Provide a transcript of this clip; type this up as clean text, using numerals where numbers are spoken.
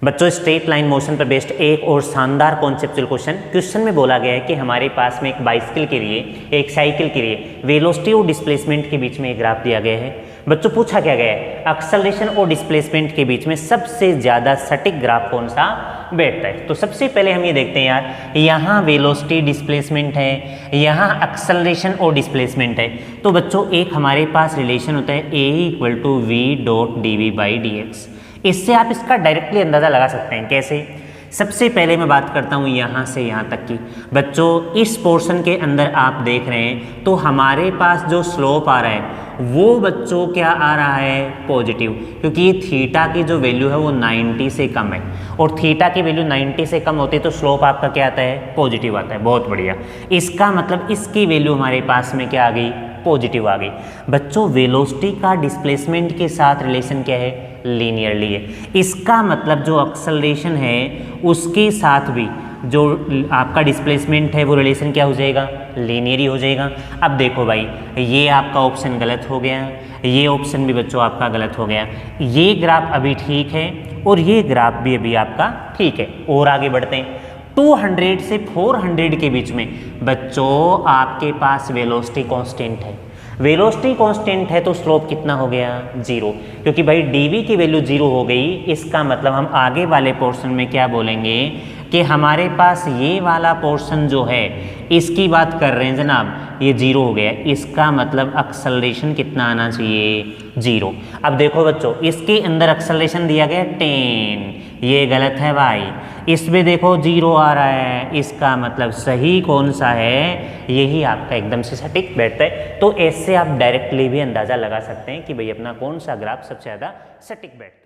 बच्चों straight line motion पर based एक और शानदार कॉन्सेप्चुअल क्वेश्चन में बोला गया है कि हमारे पास में एक बाइसिकल के लिए, एक साइकिल के लिए वेलोसिटी और डिस्प्लेसमेंट के बीच में एक ग्राफ दिया गया है। बच्चों पूछा क्या गया है, एक्सेलरेशन और डिस्प्लेसमेंट के बीच में सबसे ज़्यादा सटीक ग्राफ कौन सा बैठता है। तो सबसे पहले हम ये देखते हैं यार, यहाँ वेलोसिटी डिस्प्लेसमेंट है, यहाँ एक्सेलरेशन और डिस्प्लेसमेंट है। तो बच्चों एक हमारे पास रिलेशन होता है A=v.dv/dx। इससे आप इसका डायरेक्टली अंदाज़ा लगा सकते हैं। कैसे? सबसे पहले मैं बात करता हूँ यहाँ से यहाँ तक की। बच्चों इस पोर्शन के अंदर आप देख रहे हैं तो हमारे पास जो स्लोप आ रहा है वो बच्चों क्या आ रहा है, पॉजिटिव, क्योंकि ये थीटा की जो वैल्यू है वो 90 से कम है और थीटा की वैल्यू 90 से कम होती है तो स्लोप आपका क्या आता है, पॉजिटिव आता है। बहुत बढ़िया, इसका मतलब इसकी वैल्यू हमारे पास में क्या आ गई, पॉजिटिव आ गई। बच्चों वेलोसिटी का डिस्प्लेसमेंट के साथ रिलेशन क्या है, लीनियरली है। इसका मतलब जो एक्सेलरेशन है उसके साथ भी जो आपका डिस्प्लेसमेंट है वो रिलेशन क्या हो जाएगा, लीनियर हो जाएगा। अब देखो भाई, ये आपका ऑप्शन गलत हो गया, ये ऑप्शन भी बच्चों आपका गलत हो गया। ये ग्राफ अभी ठीक है और ये ग्राफ भी अभी आपका ठीक है। और आगे बढ़ते हैं, 200 से 400 के बीच में बच्चों आपके पास वेलोसिटी कांस्टेंट है। वेलोसिटी कांस्टेंट है तो स्लोप कितना हो गया, 0, क्योंकि भाई dv की वैल्यू 0 हो गई। इसका मतलब हम आगे वाले पोर्शन में क्या बोलेंगे कि हमारे पास ये वाला पोर्शन जो है इसकी बात कर रहे हैं जनाब, ये 0 हो गया। इसका मतलब एक्सेलरेशन कितना आना चाहिए, 0। अब देखो बच्चों इसके अंदर एक्सेलरेशन दिया गया 10, ये गलत है भाई। इसमें देखो 0 आ रहा है, इसका मतलब सही कौन सा है, यही आपका एकदम से सटीक बैठता है। तो ऐसे आप डायरेक्टली भी अंदाज़ा लगा सकते हैं कि भाई अपना कौन सा ग्राफ सबसे ज़्यादा सटीक बैठता है।